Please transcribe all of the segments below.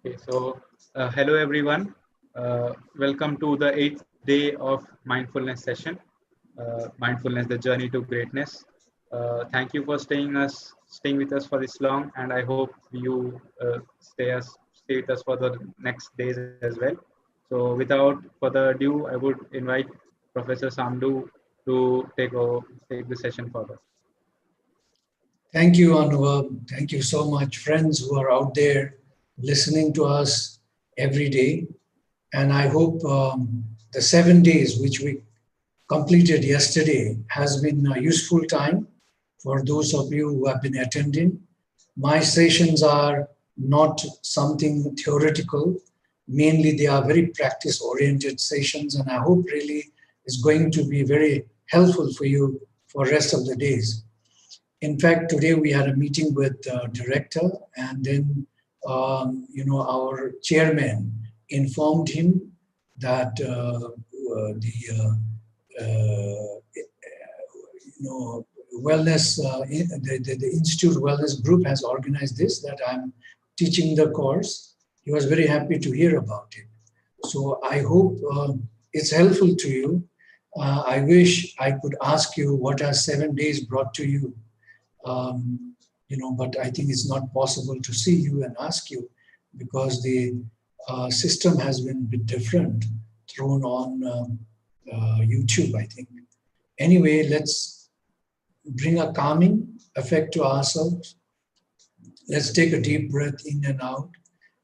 Okay, so hello everyone. Welcome to the 8th day of mindfulness session. Mindfulness, the journey to greatness. Thank you for staying with us for this long, and I hope you stay with us for the next days as well. So, without further ado, I would invite Professor Samdu to take the session further. Thank you, Anubhav. Thank you so much, friends who are out there listening to us every day. And I hope the 7 days which we completed yesterday has been a useful time for those of you who have been attending. My sessions are not something theoretical. Mainly, they are very practice-oriented sessions, and I hope really is going to be very helpful for you for rest of the days. In fact, today we had a meeting with the director, and then our chairman informed him that wellness, the institute wellness group has organized this, that I'm teaching the course. He was very happy to hear about it. So I hope it's helpful to you. I wish I could ask you what are 7 days brought to you. But I think it's not possible to see you and ask you because the system has been a bit different thrown on YouTube, I think. Anyway, let's bring a calming effect to ourselves. Let's take a deep breath in and out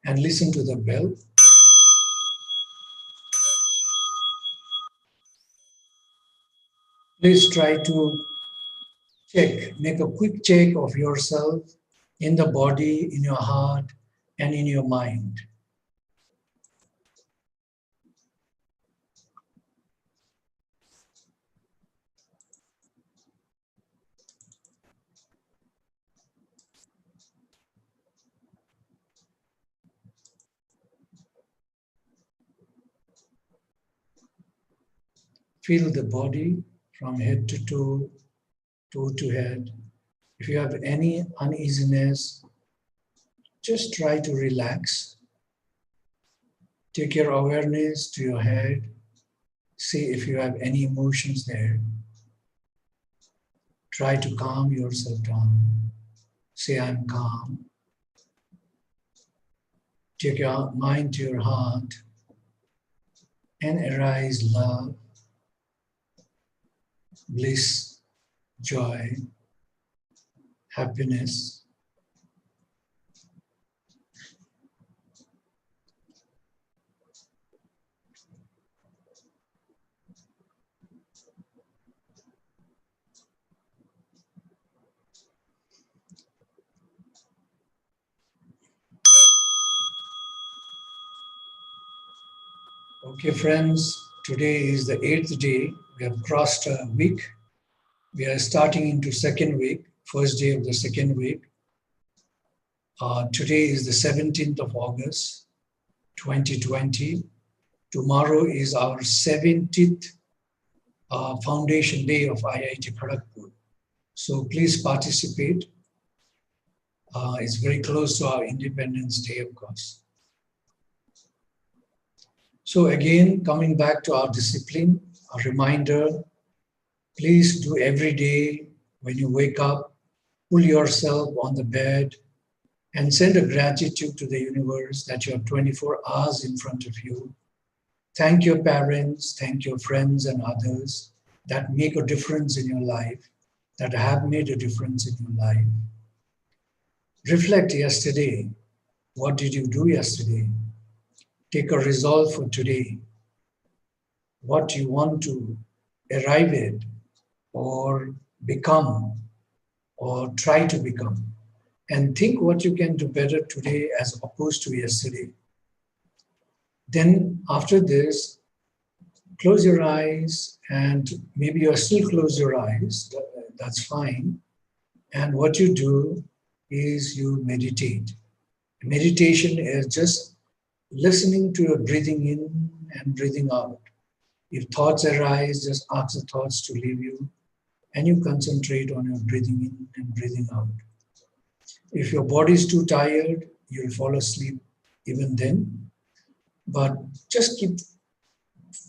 and listen to the bell. Please try to make a quick check of yourself in the body, in your heart, and in your mind. Feel the body from head to toe, toe to head. If you have any uneasiness, just try to relax. Take your awareness to your head. See if you have any emotions there. Try to calm yourself down. Say, I'm calm. Take your mind to your heart and arise love, bliss, joy, happiness. Okay, friends, today is the 8th day. We have crossed a week. We are starting into second week, first day of the second week. Today is the 17th of August, 2020. Tomorrow is our 70th foundation day of IIT Kharagpur. So please participate. It's very close to our Independence Day, of course. So again, coming back to our discipline, a reminder, please do every day when you wake up, pull yourself on the bed and send a gratitude to the universe that you have 24 hours in front of you. Thank your parents, thank your friends and others that make a difference in your life, that have made a difference in your life. Reflect yesterday. What did you do yesterday? Take a resolve for today. What you want to arrive at or become or try to become. And think what you can do better today as opposed to yesterday. Then after this, close your eyes, and maybe you still close your eyes, that's fine. And what you do is you meditate. Meditation is just listening to your breathing in and breathing out. If thoughts arise, just ask the thoughts to leave you, and you concentrate on your breathing in and breathing out. If your body is too tired, you'll fall asleep even then. But just keep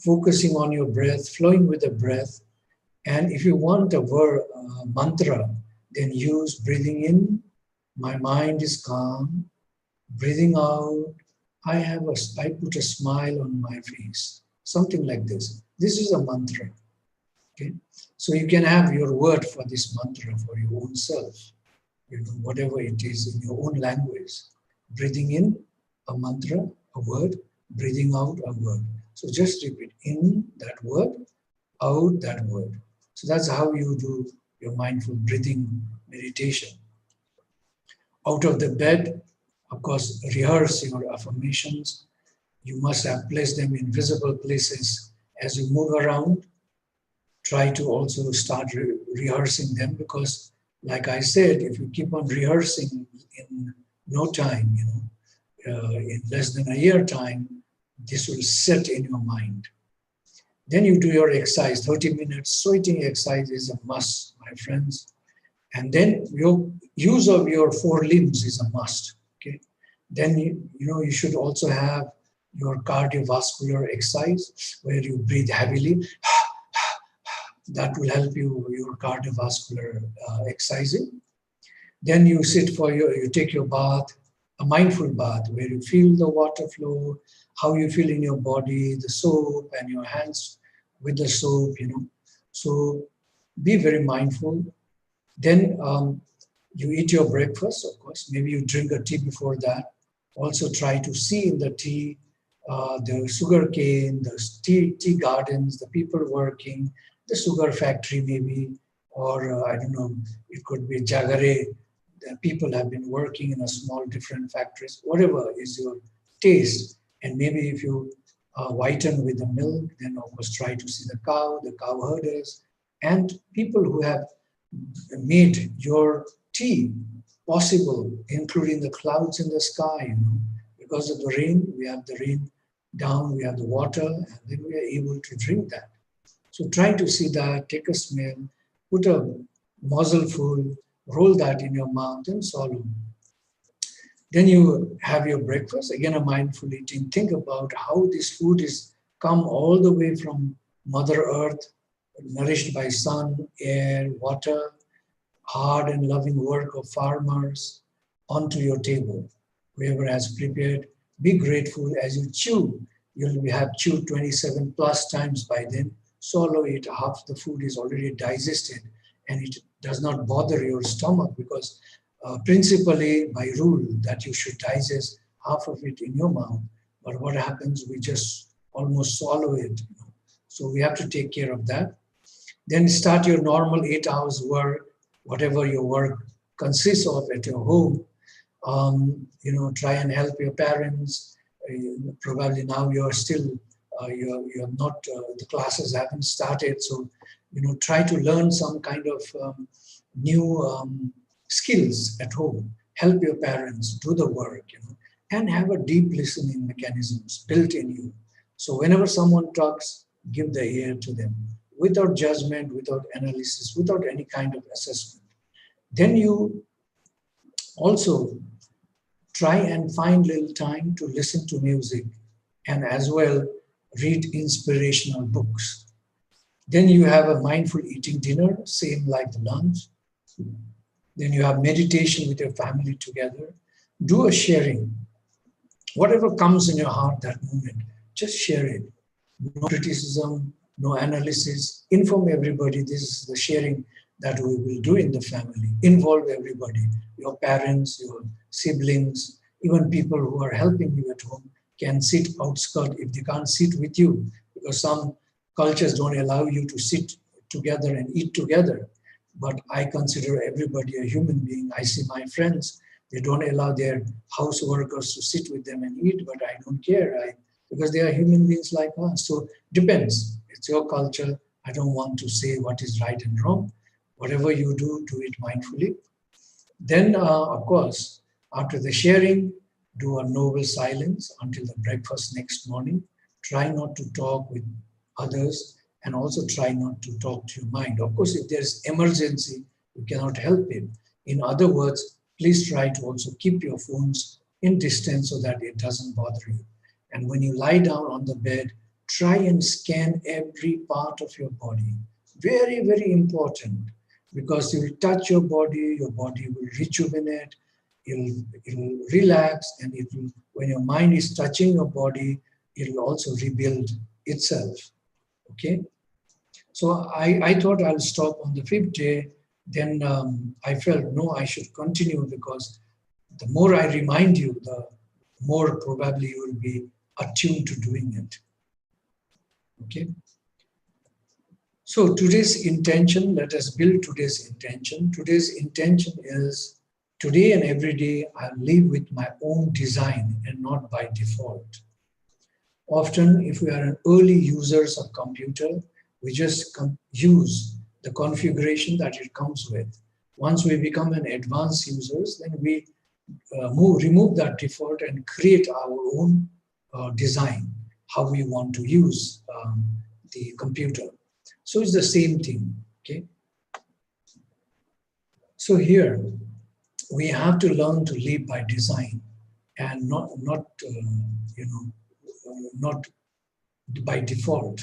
focusing on your breath, flowing with the breath. And if you want a mantra, then use breathing in, my mind is calm. Breathing out, I put a smile on my face. Something like this. This is a mantra. Okay? So you can have your word for this mantra for your own self. Whatever it is in your own language. Breathing in, a mantra, a word. Breathing out, a word. So just repeat in that word, out that word. So that's how you do your mindful breathing meditation. Out of the bed, of course, rehearse your affirmations. You must have placed them in visible places as you move around. Try to also start rehearsing them, because, like I said, if you keep on rehearsing in no time, in less than a year time, this will set in your mind. Then you do your exercise, 30 minutes. Sweating exercise is a must, my friends. And then your use of your four limbs is a must. Okay. Then you should also have your cardiovascular exercise where you breathe heavily. That will help you your cardiovascular exercising. Then you you take your bath, a mindful bath where you feel the water flow, how you feel in your body, the soap, and your hands with the soap. So be very mindful. Then you eat your breakfast, of course. Maybe you drink a tea before that. Also try to see in the tea the sugar cane, the tea gardens, the people working, the sugar factory maybe, or I don't know, it could be jagare. The people have been working in a small different factories, whatever is your taste. And maybe if you whiten with the milk, then of course try to see the cow herders, and people who have made your tea possible, including the clouds in the sky. Because of the rain, we have the rain down, we have the water, and then we are able to drink that. So try to see that, take a smell, put a muzzle full, roll that in your mouth and swallow. Then you have your breakfast, again a mindful eating. Think about how this food is come all the way from Mother Earth, nourished by sun, air, water, hard and loving work of farmers, onto your table. Whoever has prepared, be grateful as you chew. You'll have chewed 27 plus times by then. Swallow it, half the food is already digested, and it does not bother your stomach, because principally by rule that you should digest half of it in your mouth. But what happens, we just almost swallow it. So we have to take care of that. Then start your normal 8 hours work, whatever your work consists of at your home. Try and help your parents. Probably now you're still, you're not, the classes haven't started. So, try to learn some kind of new skills at home. Help your parents, do the work, and have a deep listening mechanisms built in you. So whenever someone talks, give the ear to them without judgment, without analysis, without any kind of assessment. Then you also try and find little time to listen to music and as well read inspirational books. Then you have a mindful eating dinner, same like the lunch. Then you have meditation with your family together. Do a sharing. Whatever comes in your heart that moment, just share it. No criticism, no analysis. Inform everybody. This is the sharing that we will do in the family. Involve everybody, your parents, your siblings, even people who are helping you at home can sit outskirt if they can't sit with you, because some cultures don't allow you to sit together and eat together. But I consider everybody a human being. I see my friends, they don't allow their house workers to sit with them and eat, but I don't care, because they are human beings like us. So depends. It's your culture. I don't want to say what is right and wrong. Whatever you do, do it mindfully. Then, of course, after the sharing, do a noble silence until the breakfast next morning. Try not to talk with others, and also try not to talk to your mind. Of course, if there's emergency, you cannot help it. In other words, please try to also keep your phones in distance so that it doesn't bother you. And when you lie down on the bed, try and scan every part of your body. Very, very important, because you will touch your body will rejuvenate, it'll relax, and it will, when your mind is touching your body, it will also rebuild itself. Okay? So I thought I'll stop on the 5th day. Then I felt, no, I should continue, because the more I remind you, the more probably you will be attuned to doing it. Okay? So today's intention, let us build today's intention. Today's intention is, today and every day, I live with my own design and not by default. Often, if we are early users of computer, we just use the configuration that it comes with. Once we become an advanced users, then we remove that default and create our own design, how we want to use the computer. So it's the same thing, okay? So here, we have to learn to live by design and not by default.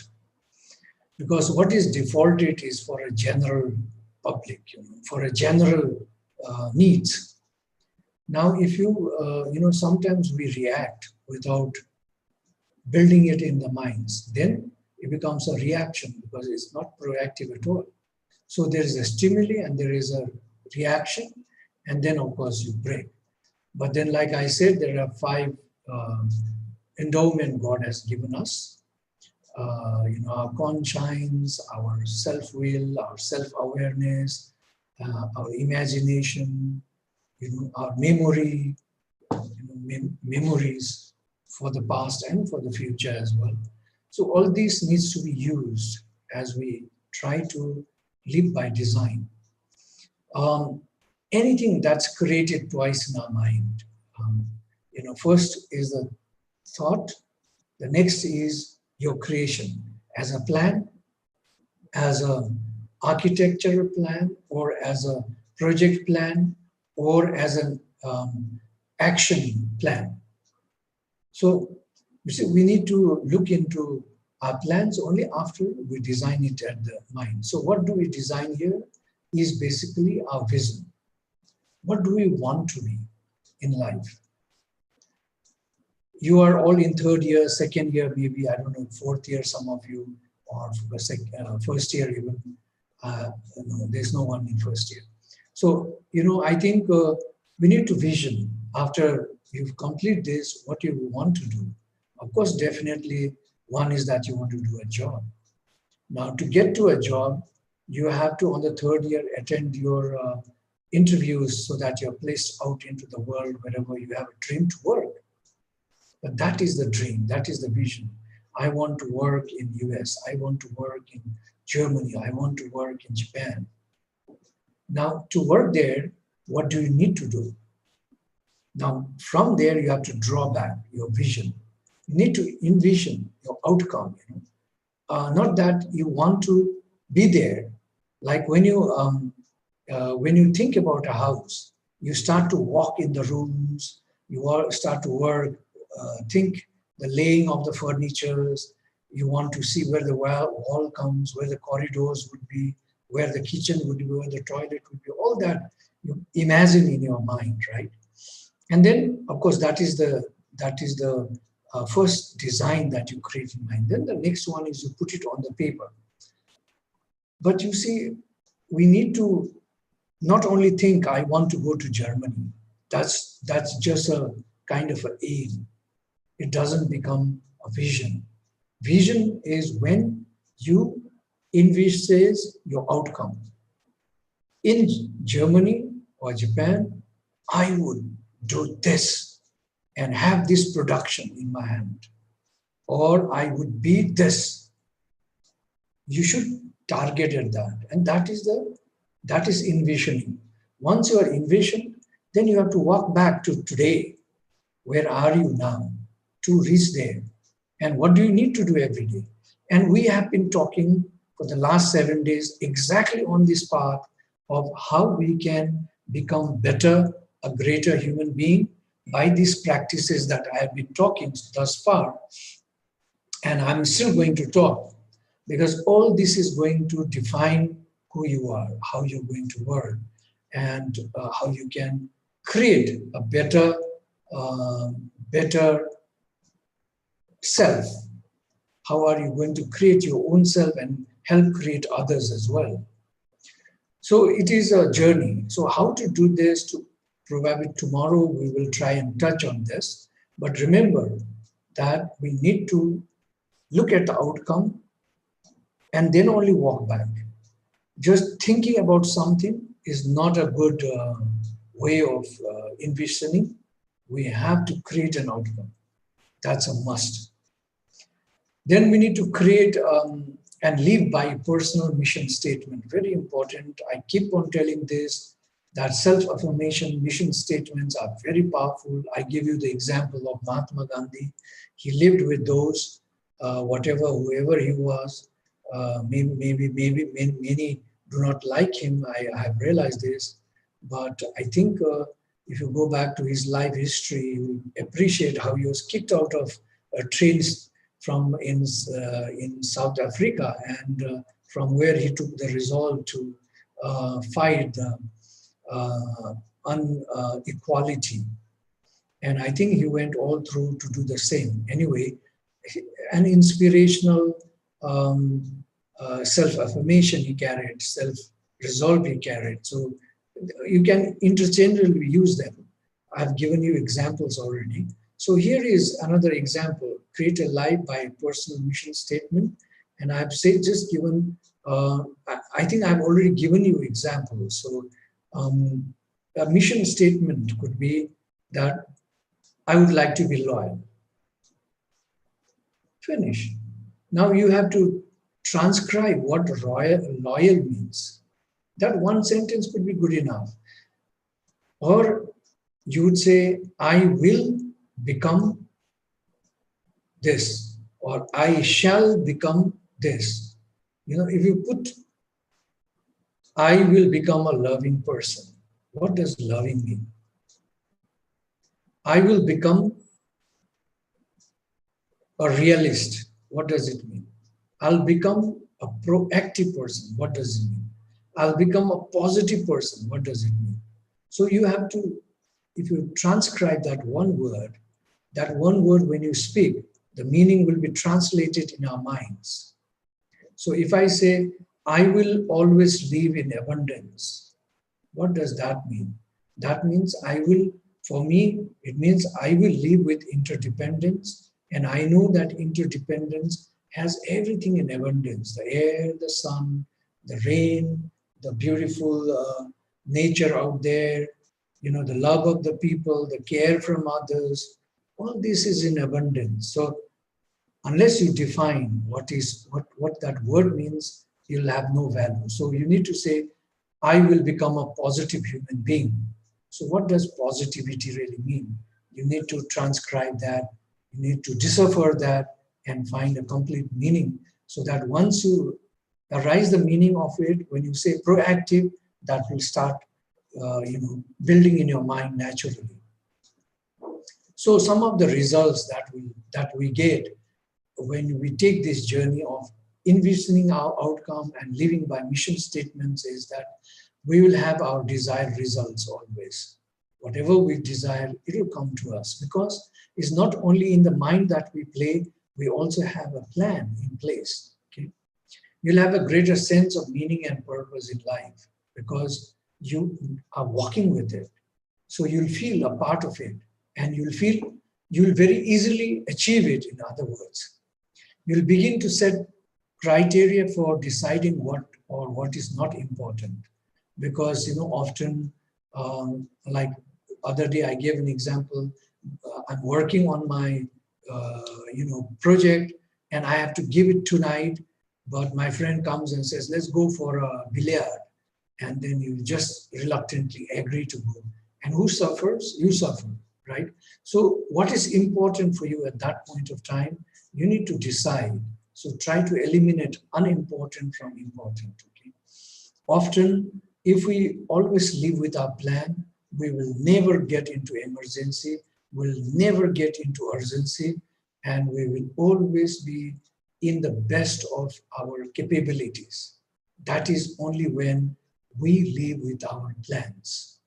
Because what is defaulted is for a general public, for a general needs. Now, if you, sometimes we react without building it in the minds, then it becomes a reaction, because it's not proactive at all. So there is a stimuli and there is a reaction, and then of course you break. But then, like I said, there are 5 endowment God has given us. Our conscience, our self-will, our self-awareness, our imagination, our memory, memories for the past and for the future as well. So all these needs to be used as we try to live by design. Anything that's created twice in our mind. First is the thought. The next is your creation as a plan, as an architectural plan, or as a project plan, or as an action plan. So we need to look into our plans only after we design it at the mind. So what do we design here is basically our vision. What do we want to be in life? You are all in 3rd year, 2nd year, maybe, I don't know, 4th year, some of you, or 1st year even. There's no one in 1st year. So, I think we need to vision after you've completed this, what you want to do. Of course, definitely, one is that you want to do a job. Now, to get to a job, you have to, on the 3rd year, attend your interviews so that you're placed out into the world wherever you have a dream to work. But that is the dream, that is the vision. I want to work in US, I want to work in Germany, I want to work in Japan. Now, to work there, what do you need to do? Now, from there, you have to draw back your vision. You need to envision your outcome. Not that you want to be there. Like when you think about a house, you start to walk in the rooms, you start to work, think the laying of the furnitures, you want to see where the wall comes, where the corridors would be, where the kitchen would be, where the toilet would be, all that you imagine in your mind, right? And then, of course, that is the first design that you create in mind. Then the next one is you put it on the paper. But you see, we need to not only think, I want to go to Germany. That's just a kind of an aim. It doesn't become a vision. Vision is when you envisage your outcome. In Germany or Japan, I would do this and have this production in my hand. Or I would be this. You should target at that. And that is envisioning. Once you are envisioned, then you have to walk back to today. Where are you now to reach there? And what do you need to do every day? And we have been talking for the last 7 days exactly on this path of how we can become better, a greater human being by these practices that I have been talking thus far, and I'm still going to talk, because all this is going to define who you are, how you're going to work, and how you can create a better self. How are you going to create your own self and help create others as well? So it is a journey. So how to do this, to probably tomorrow we will try and touch on this. But remember that we need to look at the outcome and then only walk back. Just thinking about something is not a good way of envisioning. We have to create an outcome. That's a must. Then we need to create and live by a personal mission statement. Very important. I keep on telling this, that self-affirmation mission statements are very powerful. I give you the example of Mahatma Gandhi. He lived with those, whoever he was. Maybe many do not like him. I have realized this. But I think if you go back to his life history, you appreciate how he was kicked out of trains from in South Africa, and from where he took the resolve to fight the inequality. And I think he went all through to do the same. Anyway, an inspirational self-affirmation he carried, self-resolve he carried. So you can interchangeably use them. I've given you examples already. So here is another example. Create a life by a personal mission statement. And I've just given, I think I've already given you examples. So a mission statement could be that I would like to be loyal. Finish. Now you have to transcribe what loyal means. That one sentence could be good enough. Or you would say, I will become this, or I shall become this. You know, if you put, I will become a loving person. What does loving mean? I will become a realist. What does it mean? I'll become a proactive person. What does it mean? I'll become a positive person. What does it mean? So you have to, if you transcribe that one word when you speak, the meaning will be translated in our minds. So if I say, I will always live in abundance, what does that mean? That means I will, for me, it means I will live with interdependence. And I know that interdependence has everything in abundance: the air, the sun, the rain, the beautiful nature out there, you know, the love of the people, the care from others. All this is in abundance. So unless you define what that word means, you'll have no value. So you need to say, I will become a positive human being. So what does positivity really mean? You need to transcribe that. You need to decipher that and find a complete meaning, so that once you arise the meaning of it, when you say proactive, that will start building in your mind naturally. So some of the results that we get when we take this journey of envisioning our outcome and living by mission statements is that we will have our desired results always. Whatever we desire, it will come to us, because it's not only in the mind that we play, we also have a plan in place. Okay? You'll have a greater sense of meaning and purpose in life because you are walking with it. So you'll feel a part of it, and you'll very easily achieve it. In other words, you'll begin to set criteria for deciding what is not important, because often, like other day I gave an example. I'm working on my project, and I have to give it tonight, but my friend comes and says, let's go for a billiard, and then you just reluctantly agree to go. And who suffers? You suffer, right? So what is important for you at that point of time, you need to decide. So try to eliminate unimportant from important. Okay? Often, if we always live with our plan, we will never get into emergency, will never get into urgency, and we will always be in the best of our capabilities. That is only when we live with our plans.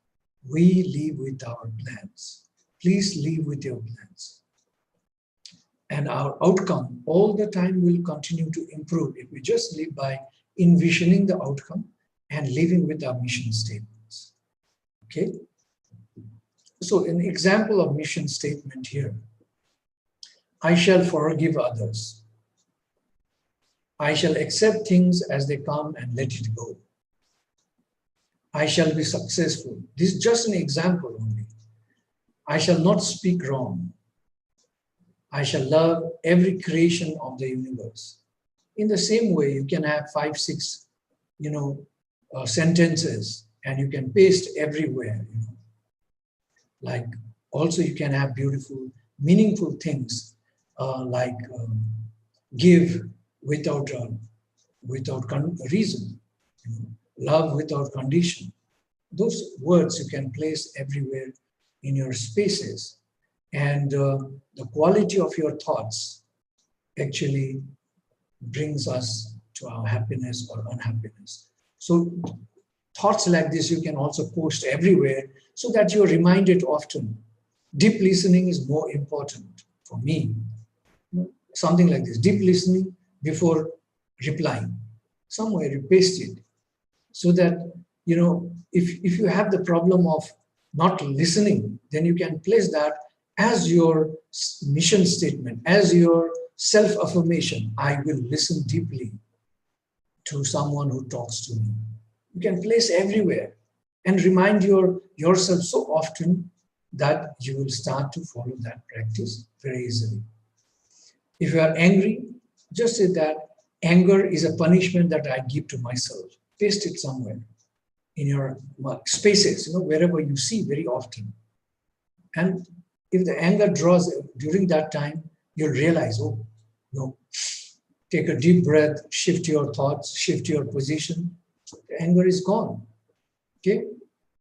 We live with our plans. Please live with your plans. And our outcome all the time will continue to improve if we just live by envisioning the outcome and living with our mission statements. Okay? So an example of mission statement here. I shall forgive others. I shall accept things as they come and let it go. I shall be successful. This is just an example only. I shall not speak wrong. I shall love every creation of the universe. In the same way, you can have 5, 6, sentences, and you can paste everywhere. Like also you can have beautiful, meaningful things like give without reason, love without condition. Those words you can place everywhere in your spaces, and the quality of your thoughts actually brings us to our happiness or unhappiness. So thoughts like this you can also post everywhere so that you're reminded often. Deep listening is more important for me. Something like this, deep listening before replying. Somewhere you paste it so that, if you have the problem of not listening, then you can place that as your mission statement, as your self-affirmation. I will listen deeply to someone who talks to me. You can place everywhere and remind yourself so often that you will start to follow that practice very easily. If you are angry, just say that anger is a punishment that I give to myself. Paste it somewhere in your spaces, wherever you see very often. And if the anger draws during that time, you'll realize, oh, no, take a deep breath, shift your thoughts, shift your position. The anger is gone. Okay,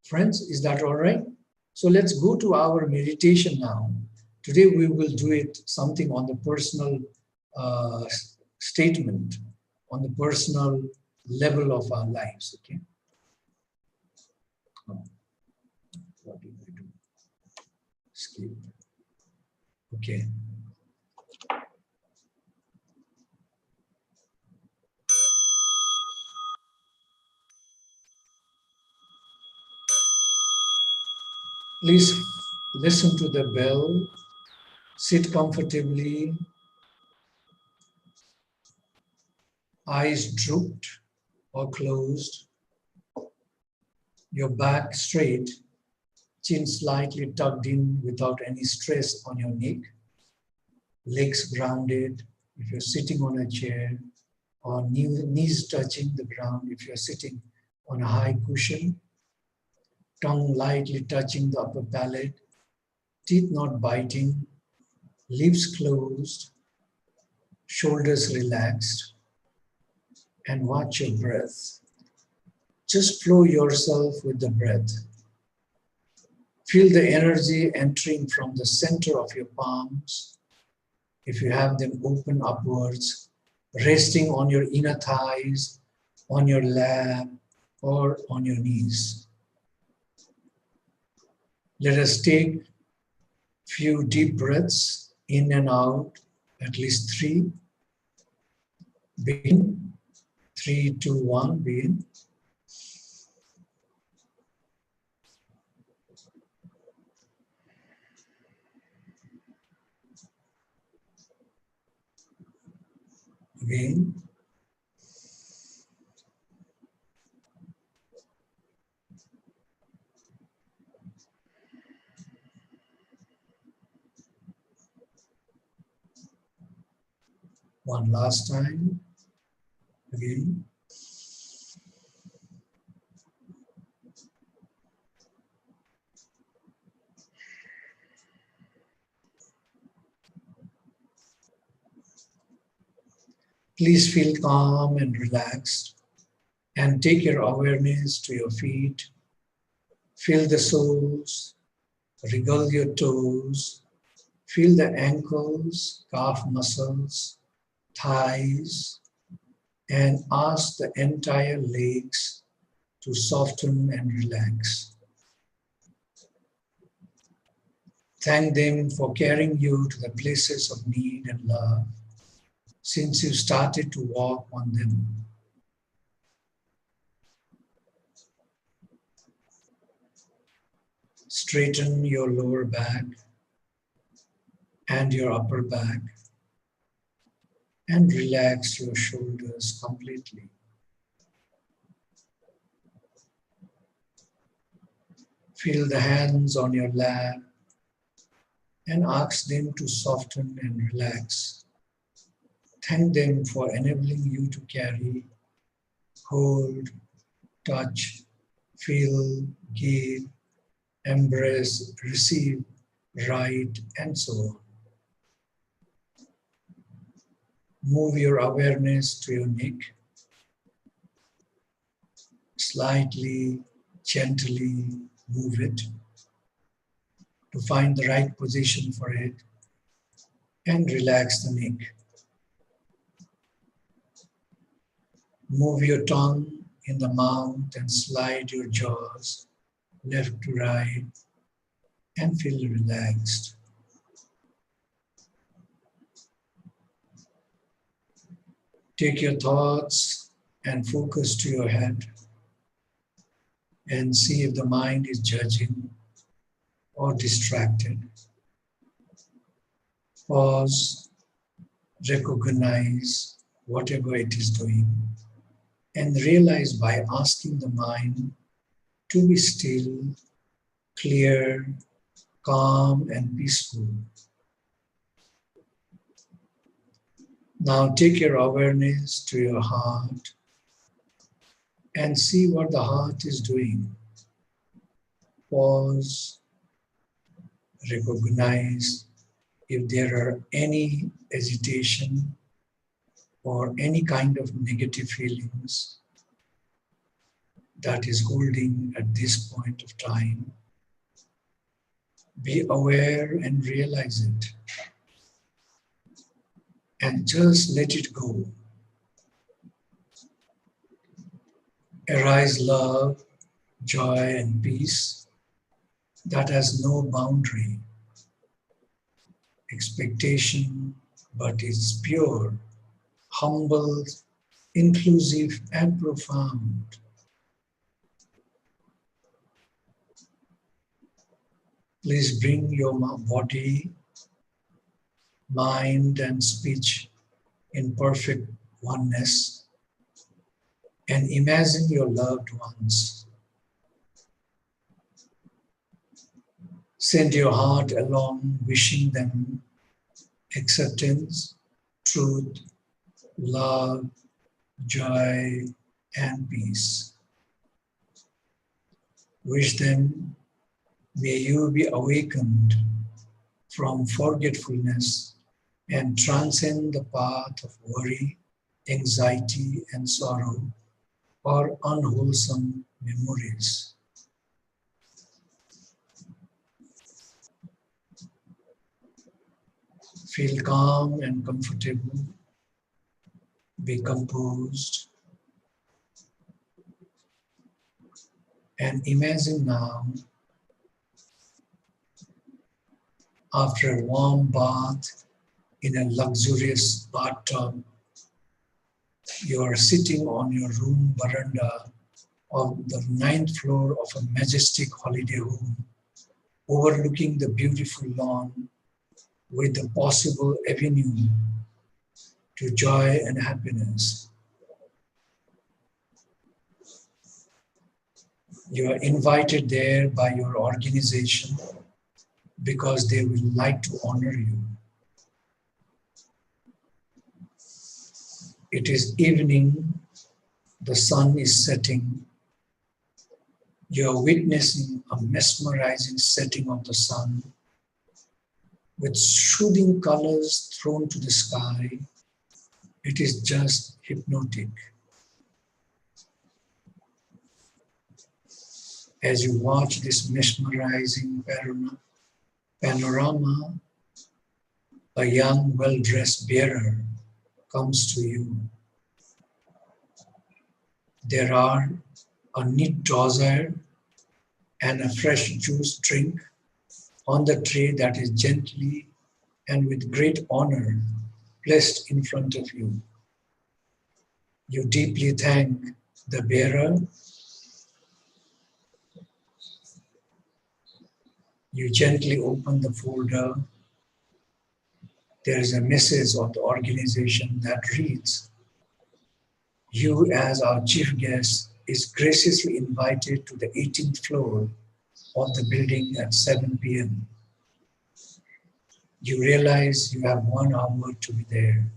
friends, is that all right? So let's go to our meditation now. Today we will do it something on the personal statement, on the personal level of our lives. Okay. What did I do? Skip. Okay. Please listen to the bell. Sit comfortably. Eyes drooped or closed. Your back straight. Chin slightly tucked in without any stress on your neck. Legs grounded if you're sitting on a chair, or knees touching the ground if you're sitting on a high cushion. Tongue lightly touching the upper palate. Teeth not biting. Lips closed. Shoulders relaxed. And watch your breath. Just flow yourself with the breath. Feel the energy entering from the center of your palms. If you have them open upwards, resting on your inner thighs, on your lap, or on your knees. Let us take a few deep breaths in and out, at least 3. Begin. 3, 2, 1, begin. Again. One last time. Again. Please feel calm and relaxed and take your awareness to your feet. Feel the soles, Wriggle your toes. Feel the ankles, calf muscles, thighs, and ask the entire legs to soften and relax. Thank them for carrying you to the places of need and love since you started to walk on them. Straighten your lower back and your upper back and relax your shoulders completely. Feel the hands on your lap and ask them to soften and relax. Thank them for enabling you to carry, hold, touch, feel, give, embrace, receive, write, and so on. Move your awareness to your neck, slightly, gently move it to find the right position for it and relax the neck. Move your tongue in the mouth and slide your jaws left to right and feel relaxed. Take your thoughts and focus to your head and see if the mind is judging or distracted. Pause, recognize whatever it is doing, and realize by asking the mind to be still, clear, calm, and peaceful. Now take your awareness to your heart and see what the heart is doing. Pause, recognize if there are any agitation or any kind of negative feelings that is holding at this point of time. Be aware and realize it. And just let it go. Arise love, joy, and peace that has no boundary, expectation, but is pure, humble, inclusive, and profound. Please bring your body, mind, and speech in perfect oneness and imagine your loved ones. Send your heart along, wishing them acceptance, truth, love, joy, and peace. Wish them, may you be awakened from forgetfulness and transcend the path of worry, anxiety, and sorrow, or unwholesome memories. Feel calm and comfortable. Be composed. And imagine now, after a warm bath in a luxurious bathtub, you are sitting on your room veranda of the 9th floor of a majestic holiday home, overlooking the beautiful lawn with the possible avenue to joy and happiness. You are invited there by your organization because they will like to honor you. It is evening, the sun is setting. You are witnessing a mesmerizing setting of the sun with soothing colors thrown to the sky. It is just hypnotic. As you watch this mesmerizing panorama, panorama, a young, well-dressed bearer comes to you. There are a neat dossier and a fresh juice drink on the tray that is gently and with great honor placed in front of you. You deeply thank the bearer. You gently open the folder. There is a message of the organization that reads, "You as our chief guest is graciously invited to the 18th floor of the building at 7 p.m. You realize you have 1 hour to be there.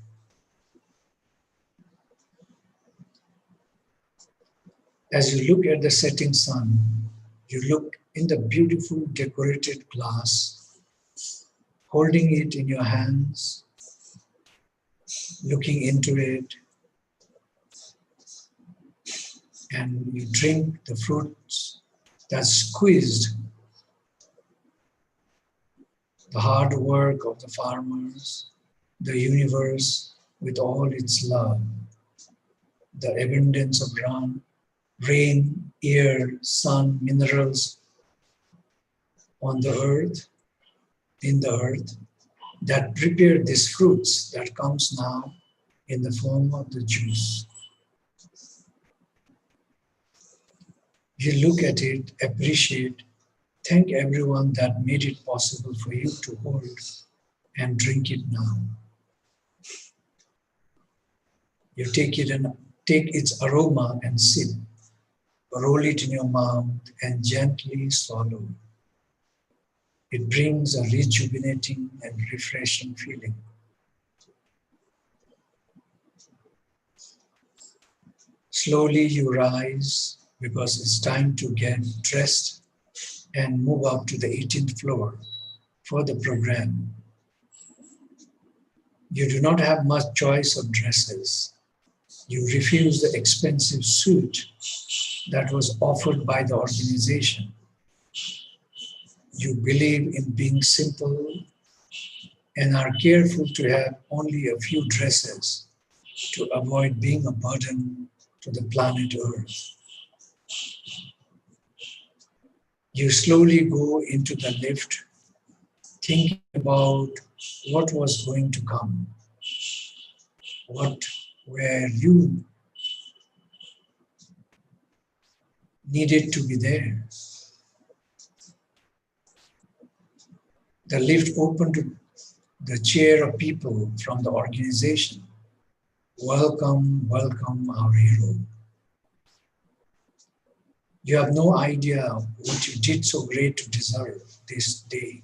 As you look at the setting sun, you look in the beautiful decorated glass, holding it in your hands, looking into it, and you drink the fruits that's squeezed, the hard work of the farmers, the universe with all its love, the abundance of rain, air, sun, minerals on the earth, in the earth, that prepare these fruits that comes now in the form of the juice. You look at it, appreciate, thank everyone that made it possible for you to hold and drink it now. You take it and take its aroma and sip, roll it in your mouth and gently swallow. It brings a rejuvenating and refreshing feeling. Slowly you rise because it's time to get dressed and move up to the 18th floor for the program. You do not have much choice of dresses. You refuse the expensive suit that was offered by the organization. You believe in being simple and are careful to have only a few dresses to avoid being a burden to the planet Earth. You slowly go into the lift, thinking about what was going to come, what were you needed to be there. The lift opened to the chair of people from the organization. Welcome, welcome, our hero. You have no idea what you did so great to deserve this day.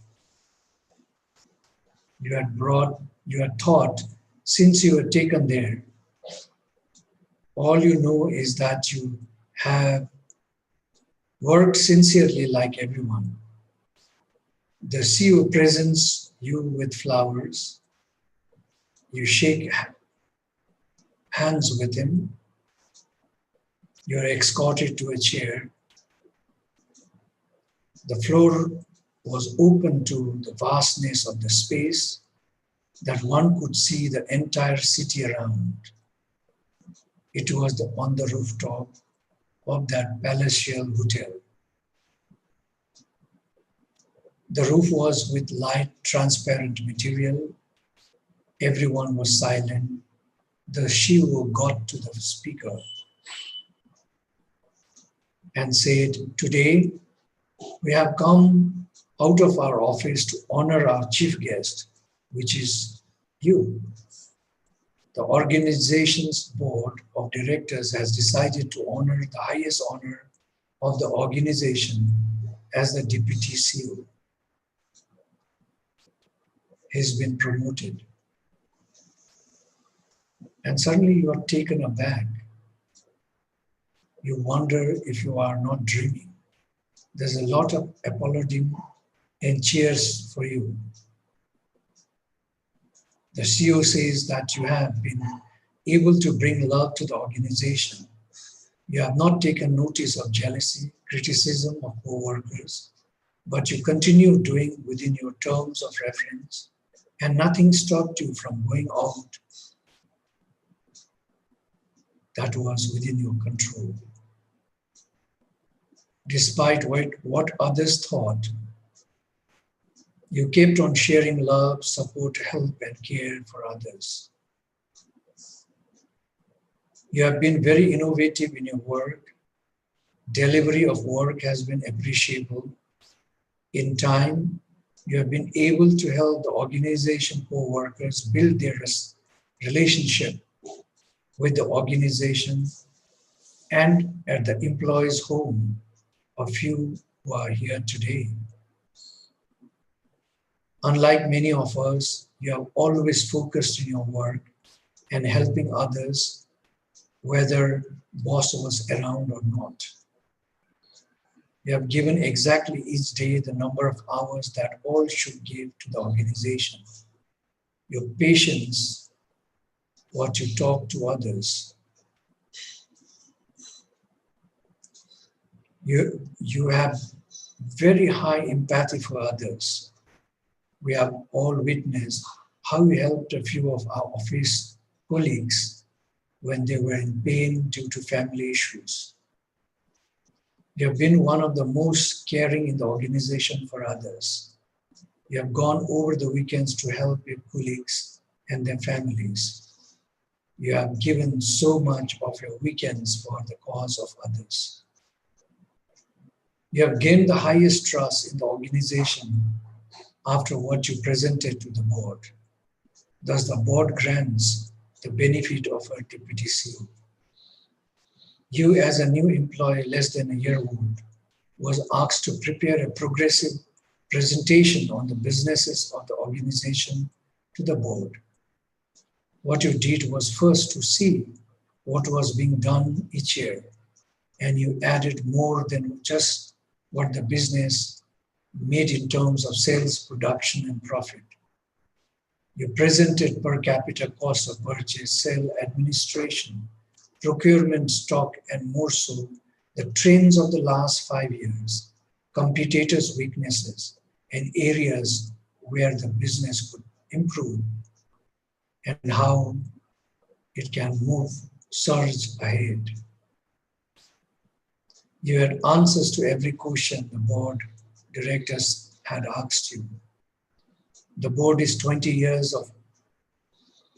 You had thought, since you were taken there, all you know is that you have worked sincerely like everyone. The CEO presents you with flowers. You shake hands with him. You are escorted to a chair. The floor was open to the vastness of the space that one could see the entire city around. It was on the rooftop of that palatial hotel. The roof was with light, transparent material. Everyone was silent. The CEO got to the speaker and said, "Today, we have come out of our office to honor our chief guest, which is you. The organization's board of directors has decided to honor the highest honor of the organization as the deputy CEO. He's been promoted." And suddenly you are taken aback. You wonder if you are not dreaming. There's a lot of applauding and cheers for you. The CEO says that you have been able to bring love to the organization. You have not taken notice of jealousy, criticism of co-workers. but you continue doing within your terms of reference, and nothing stopped you from going out that was within your control. Despite what others thought, you kept on sharing love, support, help, and care for others. You have been very innovative in your work. Delivery of work has been appreciable. In time, you have been able to help the organization co-workers build their relationship with the organization and at the employee's home, a few who are here today. Unlike many of us, you have always focused in your work and helping others, whether boss was around or not. You have given exactly each day the number of hours that all should give to the organization. Your patience, what you talk to others. You have very high empathy for others. We have all witnessed how you helped a few of our office colleagues when they were in pain due to family issues. You have been one of the most caring in the organization for others. You have gone over the weekends to help your colleagues and their families. You have given so much of your weekends for the cause of others. You have gained the highest trust in the organization after what you presented to the board. Thus, the board grants the benefit of a deputy CEO. You, as a new employee less than a year old, was asked to prepare a progressive presentation on the businesses of the organization to the board. What you did was first to see what was being done each year, and you added more than just what the business made in terms of sales, production, and profit. You presented per capita cost of purchase, sale, administration, procurement, stock, and more so, the trends of the last 5 years, competitors' weaknesses, and areas where the business could improve, and how it can surge ahead. You had answers to every question the board directors had asked you. The board is 20 years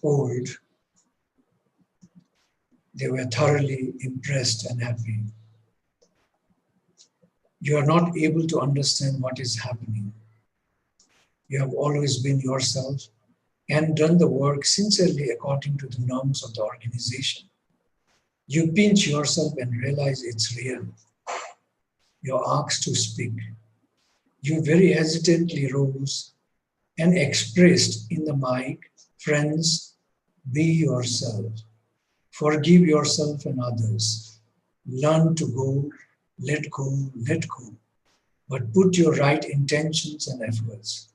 old. They were thoroughly impressed and happy. You are not able to understand what is happening. You have always been yourself and done the work sincerely according to the norms of the organization. You pinch yourself and realize it's real. You're asked to speak. You very hesitantly rose and expressed in the mic, friends, be yourself. Forgive yourself and others. Learn to go, let go, let go. But put your right intentions and efforts.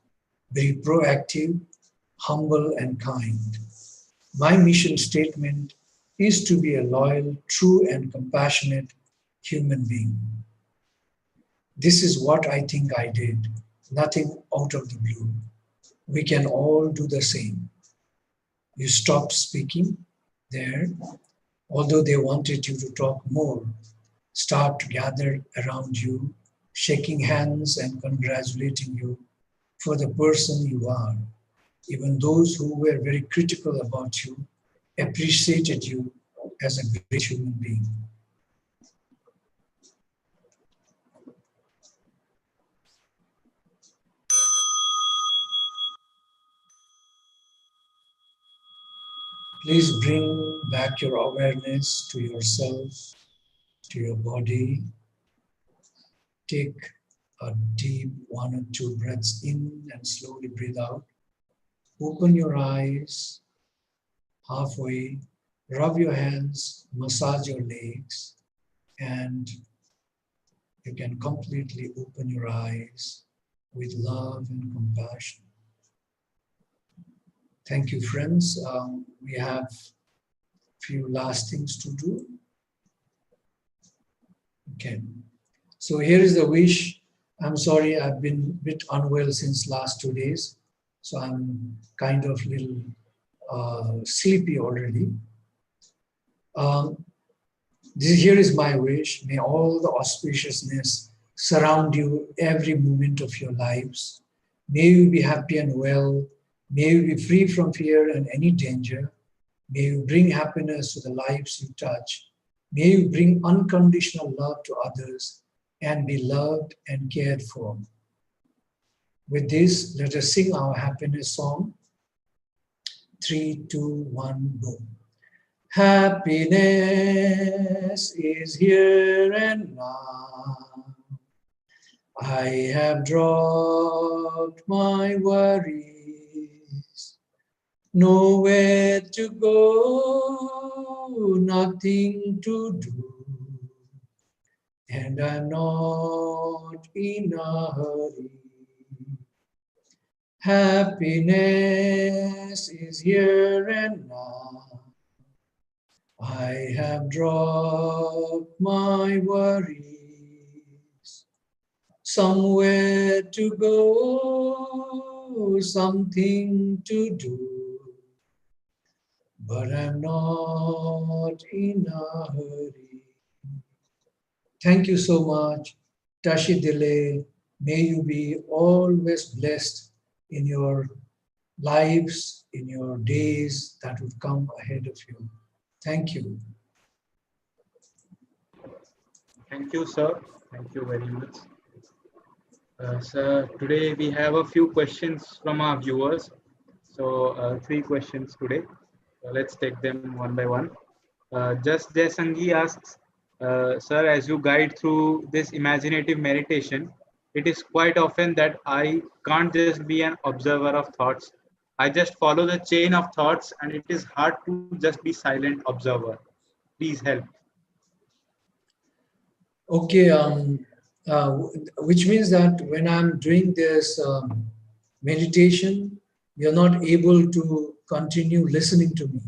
Be proactive, humble, and kind. My mission statement is to be a loyal, true, and compassionate human being. This is what I think I did, nothing out of the blue. We can all do the same. You stopped speaking there, although they wanted you to talk more. Start to gather around you, shaking hands and congratulating you for the person you are. Even those who were very critical about you appreciated you as a great human being. Please bring back your awareness to yourself, to your body. Take a deep 1 or 2 breaths in and slowly breathe out. Open your eyes halfway, rub your hands, massage your legs, and you can completely open your eyes with love and compassion. Thank you, friends. We have a few last things to do. Okay. So here is the wish. I'm sorry, I've been a bit unwell since last 2 days, so I'm kind of little sleepy already. Here is my wish. May all the auspiciousness surround you every moment of your lives. May you be happy and well. May you be free from fear and any danger. May you bring happiness to the lives you touch. May you bring unconditional love to others and be loved and cared for. With this, let us sing our happiness song. 3, 2, 1, go. Happiness is here and now. I have dropped my worries. Nowhere to go, nothing to do. And I'm not in a hurry. Happiness is here and now. I have dropped my worries. Somewhere to go, something to do. But I'm not in a hurry. Thank you so much. Tashi Dile, may you be always blessed in your lives, in your days that would come ahead of you. Thank you. Thank you, sir. Thank you very much. Sir, today we have a few questions from our viewers. So, 3 questions today. Let's take them one by one. Just Sangi asks, sir, as you guide through this imaginative meditation, it is quite often that I can't just be an observer of thoughts. I just follow the chain of thoughts, and it is hard to just be silent observer. Please help. Okay, which means that when I'm doing this meditation, you're not able to continue listening to me.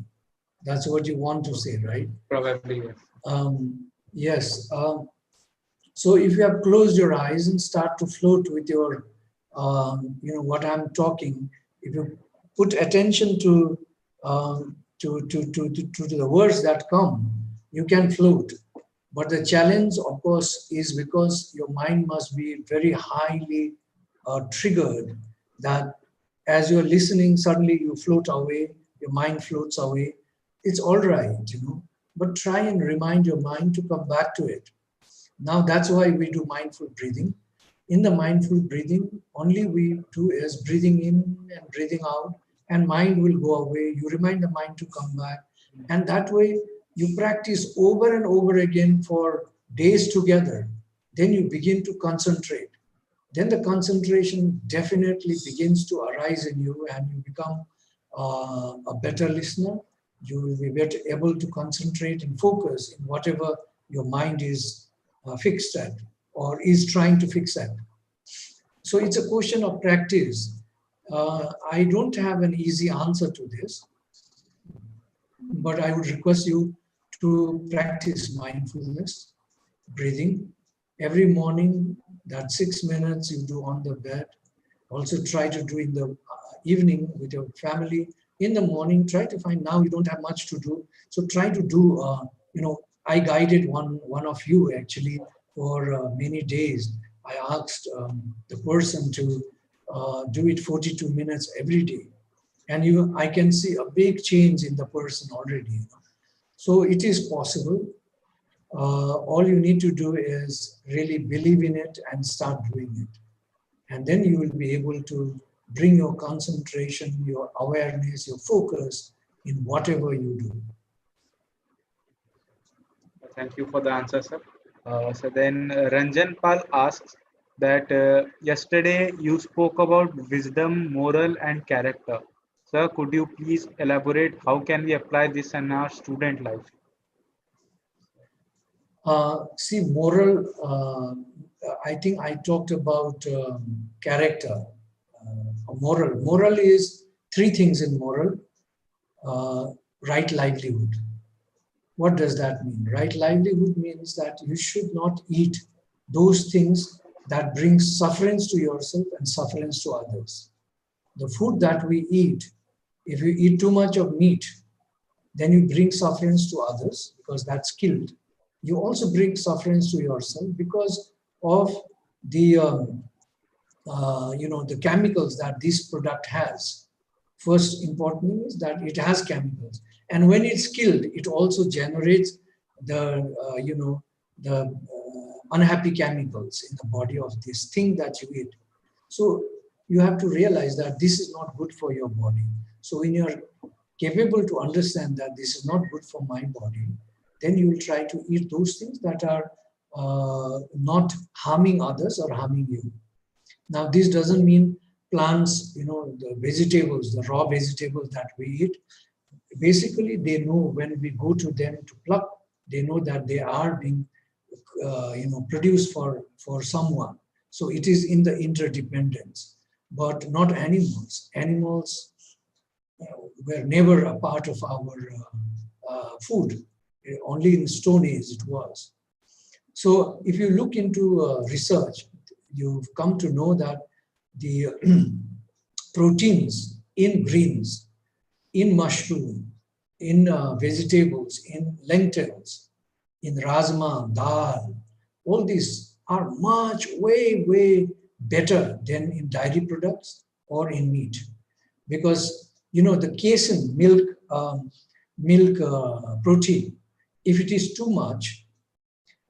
That's what you want to say, right? Probably, yes. Yes. So if you have closed your eyes and start to float with your, what I'm talking, if you put attention to the words that come, you can float. But the challenge, of course, is because your mind must be very highly triggered that as you're listening, suddenly you float away, your mind floats away. It's all right, but try and remind your mind to come back to it. Now, that's why we do mindful breathing. In the mindful breathing, only we do is breathing in and breathing out, and mind will go away. You remind the mind to come back. And that way, you practice over and over again for days together. Then you begin to concentrate. Then the concentration definitely begins to arise in you, and you become a better listener. You will be better able to concentrate and focus in whatever your mind is fixed at or is trying to fix at. So it's a question of practice. I don't have an easy answer to this, but I would request you to practice mindfulness, breathing. Every morning, that 6 minutes you do on the bed. Also try to do in the evening with your family. In the morning, try to find, now you don't have much to do. So try to do, I guided one of you actually for many days. I asked the person to do it 42 minutes every day. And I can see a big change in the person already. So it is possible. All you need to do is really believe in it and start doing it. And then you will be able to bring your concentration, your awareness, your focus in whatever you do. Thank you for the answer, sir. So then Ranjan Pal asks that yesterday you spoke about wisdom, moral, and character. Sir, could you please elaborate how can we apply this in our student life? See, moral, I think I talked about character. Moral. Moral is 3 things in moral. Right livelihood. What does that mean? Right livelihood means that you should not eat those things that brings sufferance to yourself and sufferance to others. The food that we eat, if you eat too much of meat, then you bring sufferance to others because that's killed. You also bring sufferance to yourself because of the the chemicals that this product has. First important thing is that it has chemicals, and when it's killed, it also generates the unhappy chemicals in the body of this thing that you eat. So you have to realize that this is not good for your body. So when you're capable to understand that this is not good for my body, then you will try to eat those things that are not harming others or harming you. Now, this doesn't mean plants, the vegetables, the raw vegetables that we eat. Basically, they know when we go to them to pluck, they know that they are being, produced for someone. So it is in the interdependence, but not animals. Animals were never a part of our food. Only in Stone Age it was. So if you look into research, you've come to know that the proteins in greens, in mushroom, in vegetables, in lentils, in rajma, dal, all these are much, way better than in dairy products or in meat. Because, the casein, milk protein, if it is too much,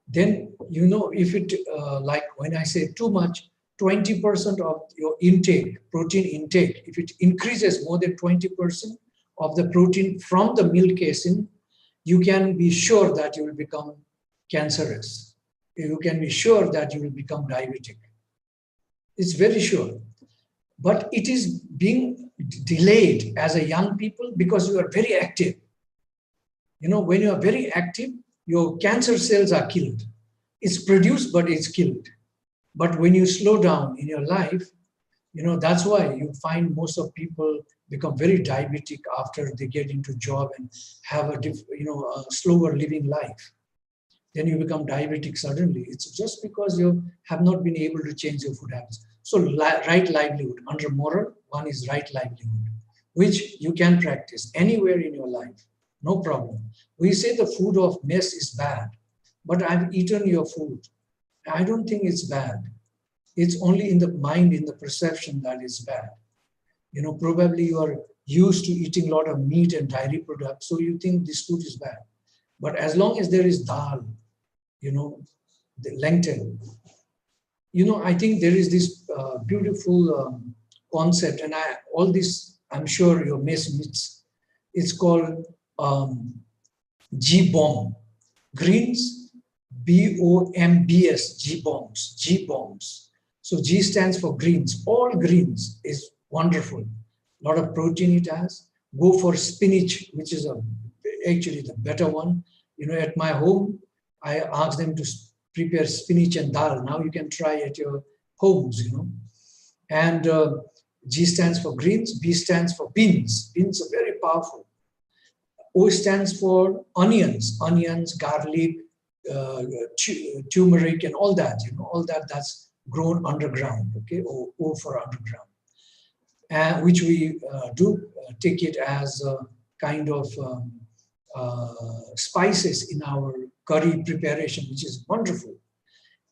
then, if it, like when I say too much, 20% of your intake, protein intake, if it increases more than 20% of the protein from the milk casein, you can be sure that you will become cancerous. You can be sure that you will become diabetic. It's very sure. But it is being delayed as a young people because you are very active. When you are very active, your cancer cells are killed. It's produced, but it's killed. But when you slow down in your life, that's why you find most of people become very diabetic after they get into job and have a slower living life. Then you become diabetic suddenly. It's just because you have not been able to change your food habits. So right livelihood, under moral, one is right livelihood, which you can practice anywhere in your life, no problem. We say the food of mess is bad, but I've eaten your food. I don't think it's bad. It's only in the mind, in the perception that it's bad. Probably you are used to eating a lot of meat and dairy products, so you think this food is bad. But as long as there is dal, the lentil, I think there is this beautiful concept, and all this, I'm sure your mess meets. It's called G-bomb. Greens, BOMBS, G-bombs, G-bombs. So G stands for greens. All greens is wonderful. A lot of protein it has. Go for spinach, which is actually the better one. At my home, I ask them to prepare spinach and dal. Now you can try at your homes, And G stands for greens, B stands for beans. Beans are very powerful. O stands for onions, garlic, turmeric, and all that, all that's grown underground, okay, O for underground, which we do take it as a kind of spices in our curry preparation, which is wonderful.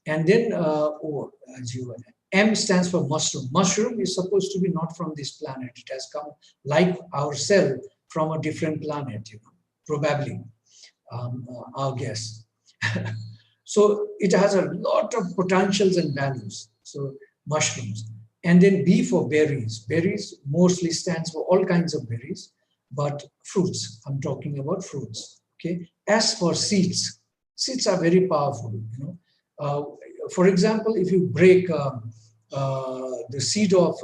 And then M stands for mushroom. Mushroom is supposed to be not from this planet. It has come, like our cell, from a different planet, probably, our guess. So it has a lot of potentials and values. So mushrooms. And then B for berries. Berries mostly stands for all kinds of berries, but fruits. I'm talking about fruits. Okay. S for seeds. Seeds are very powerful. For example, if you break the seed of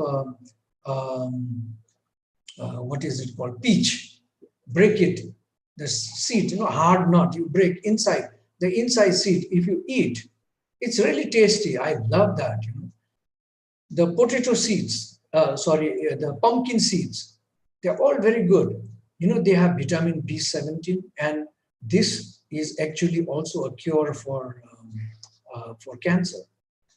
what is it called? Peach. Break it. The seed, hard nut. You break inside. The inside seed, if you eat, it's really tasty. I love that. The potato seeds, the pumpkin seeds, they're all very good. They have vitamin B17, and this is actually also a cure for cancer.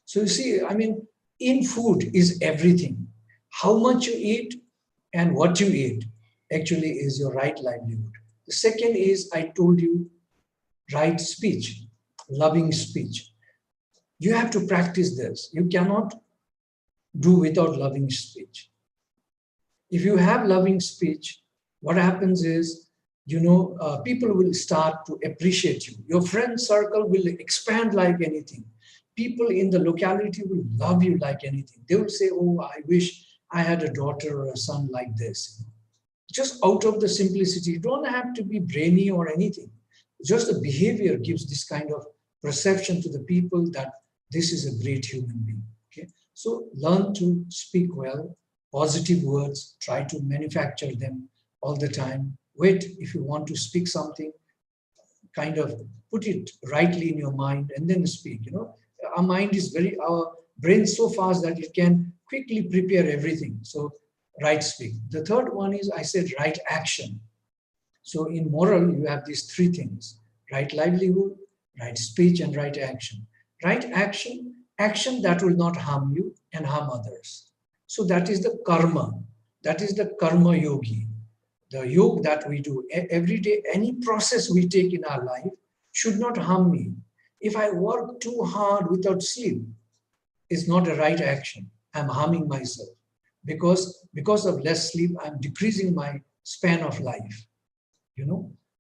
So you see, I mean, in food is everything. How much you eat and what you eat actually is your right livelihood. The second is, I told you, right speech, loving speech. You have to practice this. You cannot do without loving speech. If you have loving speech, what happens is, people will start to appreciate you. Your friend circle will expand like anything. People in the locality will love you like anything. They will say, oh, I wish I had a daughter or a son like this. Just out of the simplicity, you don't have to be brainy or anything. Just the behavior gives this kind of perception to the people that this is a great human being. Okay, so learn to speak well, positive words, try to manufacture them all the time. Wait, if you want to speak something, kind of put it rightly in your mind and then speak. Our mind is our brain so fast that it can quickly prepare everything. So right speak. The third one is, I said, right action. So in moral, you have these three things: right livelihood, right speech, and right action. Right action, action that will not harm you and harm others. So that is the karma. That is the karma yogi. The yoga that we do every day, any process we take in our life should not harm me. If I work too hard without sleep, it's not a right action. I'm harming myself. Because of less sleep, I'm decreasing my span of life.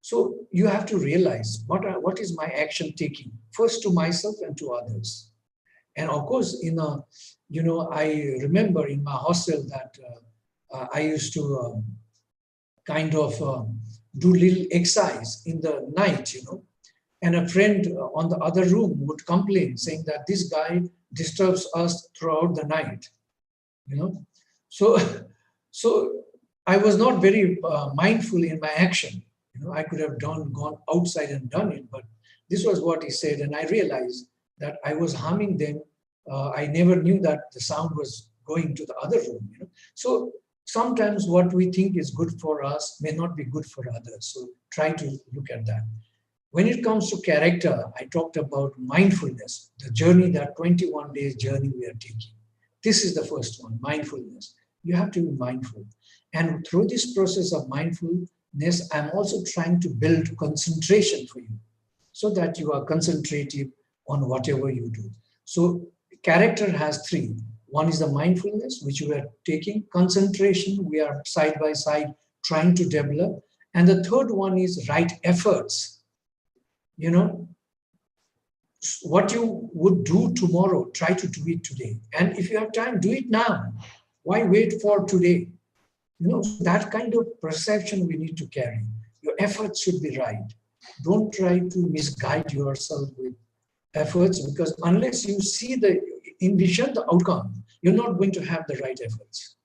So you have to realize what is my action taking, first to myself and to others. And of course, I remember in my hostel that I used to kind of do little exercise in the night, and a friend on the other room would complain, saying that this guy disturbs us throughout the night, so so I was not very mindful in my action. I could have gone outside and done it, but this was what he said, and I realized that I was harming them. I never knew that the sound was going to the other room. So sometimes what we think is good for us may not be good for others. So try to look at that. When it comes to character, I talked about mindfulness, the journey, that 21 days journey we are taking. This is the first one, mindfulness. You have to be mindful. And through this process of mindfulness, I'm also trying to build concentration for you so that you are concentrative on whatever you do. So character has three. One is the mindfulness, which we are taking. Concentration, we are side by side trying to develop. And the third one is right efforts. What you would do tomorrow, try to do it today. And if you have time, do it now. Why wait for today? That kind of perception we need to carry. Your efforts should be right. Don't try to misguide yourself with efforts, because unless you see envision the outcome, you're not going to have the right efforts.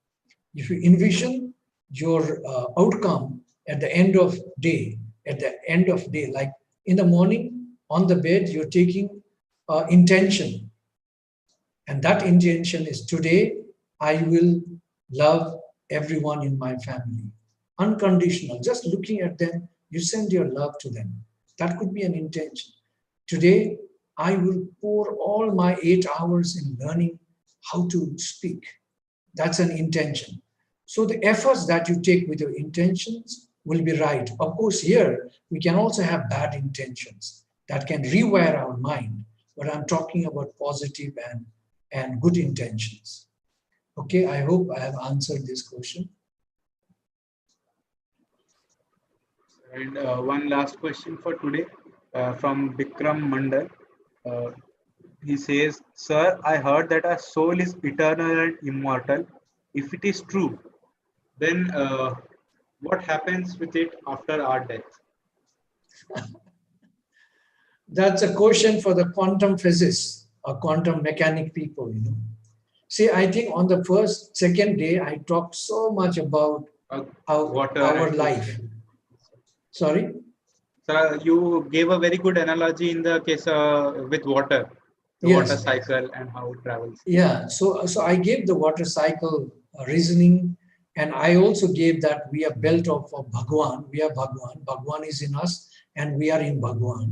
If you envision your outcome at the end of day, like in the morning on the bed, you're taking intention. And that intention is, today I will love everyone in my family. Unconditional, just looking at them, you send your love to them. That could be an intention. Today, I will pour all my 8 hours in learning how to speak. That's an intention. So the efforts that you take with your intentions will be right. Of course, here we can also have bad intentions that can rewire our mind, but I'm talking about positive and good intentions. Okay, I hope I have answered this question. And one last question for today from Bikram Mandal. He says, "Sir, I heard that our soul is eternal and immortal. If it is true, then what happens with it after our death?" That's a question for the quantum physicists or quantum mechanic people. See, I think on the second day, I talked so much about our life. Sorry? So you gave a very good analogy in the case with water, the Yes. water cycle and how it travels. Yeah, so I gave the water cycle reasoning, and I also gave that we are built off of Bhagwan. We are Bhagwan. Bhagwan is in us, and we are in Bhagwan.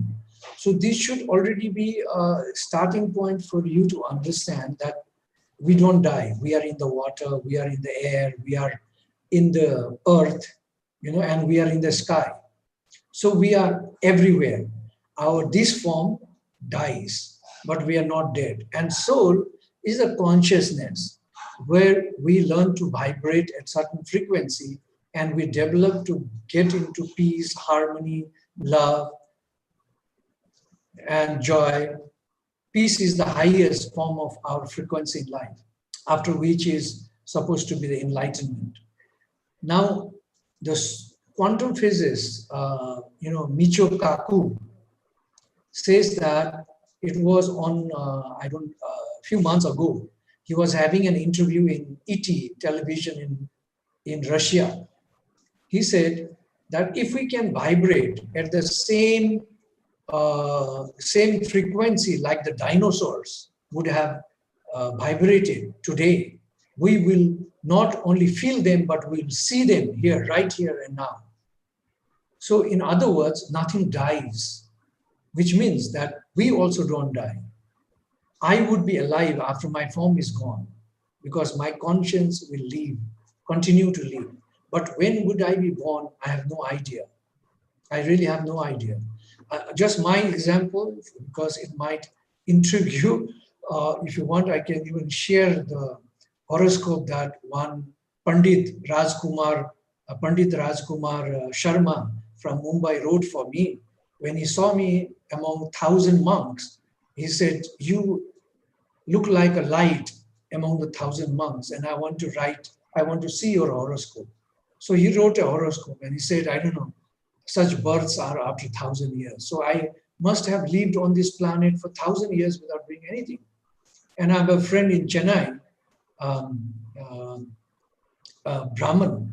So this should already be a starting point for you to understand that we don't die. We are in the water, we are in the air, we are in the earth, and we are in the sky. So we are everywhere. This form dies, but we are not dead. And soul is a consciousness where we learn to vibrate at certain frequency and we develop to get into peace, harmony, love, and joy. Peace is the highest form of our frequency in life, after which is supposed to be the enlightenment. Now, the quantum physicist, Michio Kaku, says that it was on, a few months ago, he was having an interview in ET television in Russia. He said that if we can vibrate at the same frequency like the dinosaurs would have vibrated today, we will not only feel them, but we'll see them here, right here and now. So in other words, nothing dies, which means that we also don't die. I would be alive after my form is gone because my conscience will continue to live. But when would I be born? I have no idea. I really have no idea. Just my example, because it might intrigue you. If you want, I can even share the horoscope that one Pandit Rajkumar Sharma from Mumbai wrote for me. When he saw me among 1,000 monks, he said, "You look like a light among the 1,000 monks, and I want to see your horoscope." So he wrote a horoscope and he said, "I don't know, such births are after 1,000 years. So I must have lived on this planet for 1,000 years without doing anything." And I have a friend in Chennai, Brahman,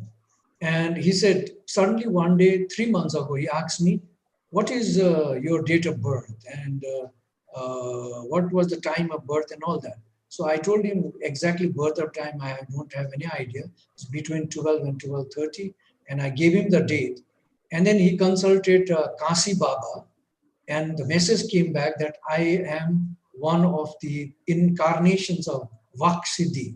and he said, suddenly one day, 3 months ago, he asked me, "What is your date of birth? And what was the time of birth and all that?" So I told him exactly birth of time, I don't have any idea. It's between 12 and 12:30. And I gave him the date. And then he consulted Kasi Baba. And the message came back that I am one of the incarnations of Vaksiddhi.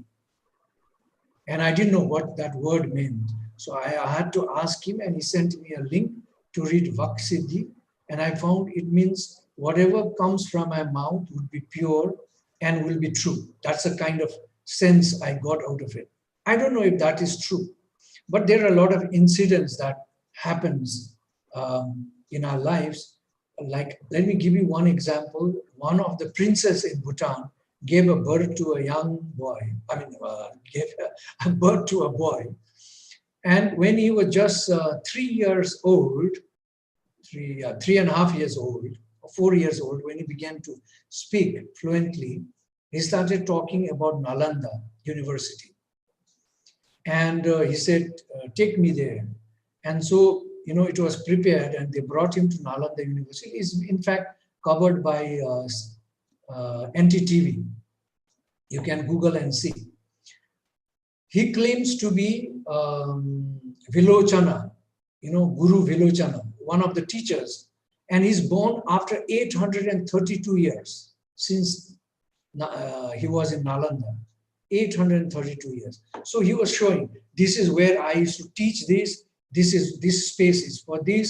And I didn't know what that word meant. So I had to ask him, and he sent me a link to read Vaksiddhi. And I found it means whatever comes from my mouth would be pure and will be true. That's the kind of sense I got out of it. I don't know if that is true, but there are a lot of incidents that happens in our lives. Like, let me give you one example. One of the princes in Bhutan gave a birth to a young boy. Gave a birth to a boy. And when he was just 3 years old, 3.5 years old, 4 years old, when he began to speak fluently, he started talking about Nalanda University. And he said, "Take me there." And so, it was prepared and they brought him to Nalanda University. It's in fact covered by NTTV. You can Google and see. He claims to be Vilochana, Guru Vilochana, one of the teachers. And he's born after 832 years since he was in Nalanda. 832 years. So he was showing, this is where I used to teach this. This space is for this,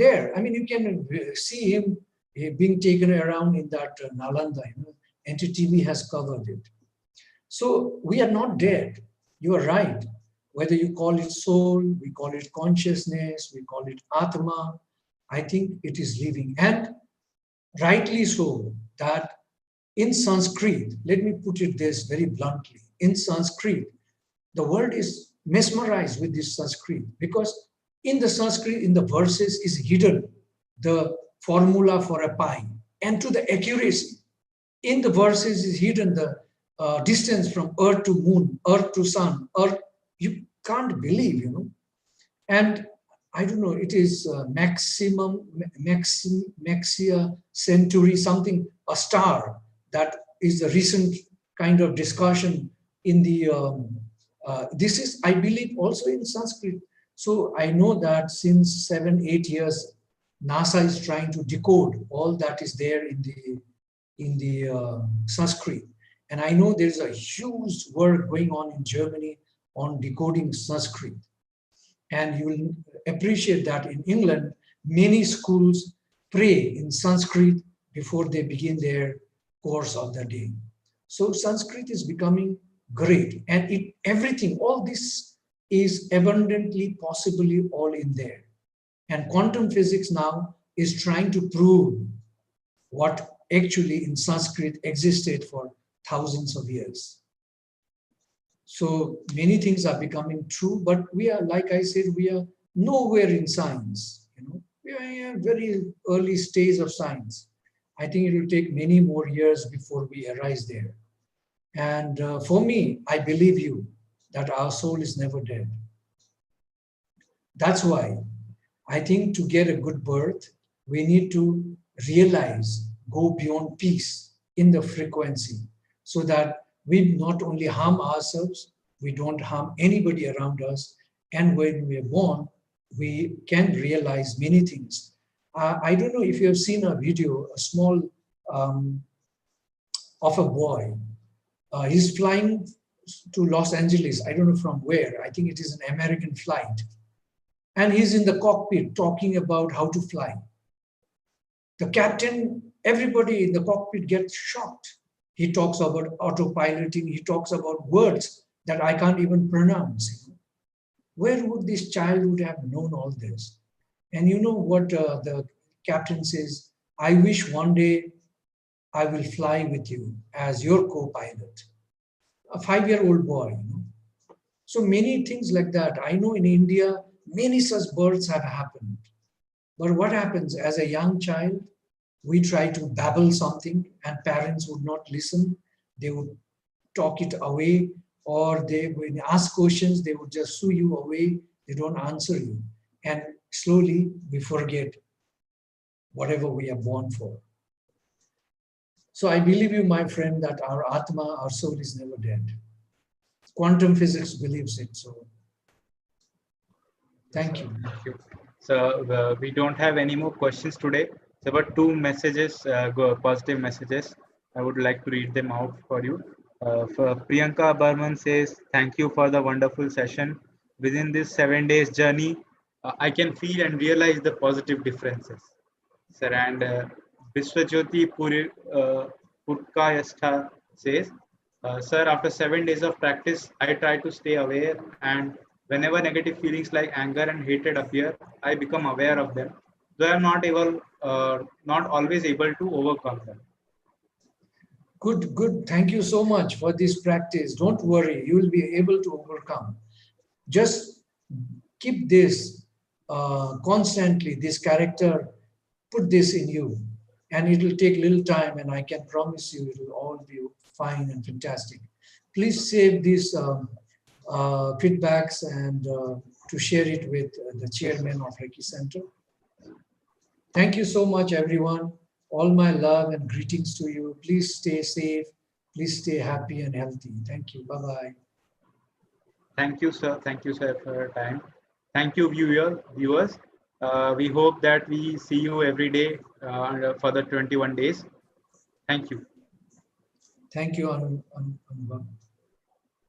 there. I mean, you can see him being taken around in that Nalanda. NTTV has covered it. So we are not dead. You are right. Whether you call it soul, we call it consciousness, we call it Atma, I think it is living. And rightly so, that in Sanskrit, let me put it this very bluntly, in Sanskrit, the world is mesmerized with this Sanskrit, because in the Sanskrit, in the verses is hidden the formula for a pi, and to the accuracy. In the verses is hidden the distance from earth to moon, earth to sun, earth. You can't believe, And I don't know, it is Maxia Centauri, something, a star, that is a recent kind of discussion in the, this is, I believe, also in Sanskrit. So I know that since 7-8 years, NASA is trying to decode all that is there in the Sanskrit. And I know there's a huge work going on in Germany on decoding Sanskrit. And you will appreciate that in England, many schools pray in Sanskrit before they begin their course of the day. So Sanskrit is becoming great, and everything, all this is abundantly, possibly all in there. And quantum physics now is trying to prove what actually in Sanskrit existed for thousands of years. So many things are becoming true, but we are, like I said, we are nowhere in science. We are in a very early stage of science. I think it will take many more years before we arise there. And for me, I believe you that our soul is never dead. That's why I think to get a good birth, we need to realize, go beyond peace in the frequency, so that we not only harm ourselves, we don't harm anybody around us. And when we are born, we can realize many things. I don't know if you have seen a video, a small of a boy. He's flying to Los Angeles. I don't know from where. I think it is an American flight. And he's in the cockpit talking about how to fly. The captain, everybody in the cockpit gets shocked. He talks about autopiloting. He talks about words that I can't even pronounce. Where would this child would have known all this? And you know what the captain says? I wish one day I will fly with you as your co-pilot. A 5-year-old boy. So many things like that. I know in India, many such births have happened. But what happens as a young child? We try to babble something and parents would not listen. They would talk it away, or when you ask questions, they would just shoo you away. They don't answer you. And slowly we forget whatever we are born for. So I believe you, my friend, that our Atma, our soul is never dead. Quantum physics believes it. So thank you. Thank you. So we don't have any more questions today. So but two messages, positive messages. I would like to read them out for you. For Priyanka Barman says, thank you for the wonderful session. Within this 7 days journey, I can feel and realize the positive differences. Sir, and Vishwajyoti Putkayastha says, sir, after 7 days of practice, I try to stay aware, and whenever negative feelings like anger and hatred appear, I become aware of them, though I am not always able to overcome them. Good, good. Thank you so much for this practice. Don't worry, you will be able to overcome. Just keep this constantly, this character, put this in you, and it will take little time, and I can promise you it will all be fine and fantastic. Please save these feedbacks and to share it with the chairman of Reiki Center. Thank you so much, everyone. All my love and greetings to you. Please stay safe. Please stay happy and healthy. Thank you. Bye-bye. Thank you, sir. Thank you, sir, for your time. Thank you, viewers. We hope that we see you every day for the 21 days. Thank you. Thank you, Anubhav.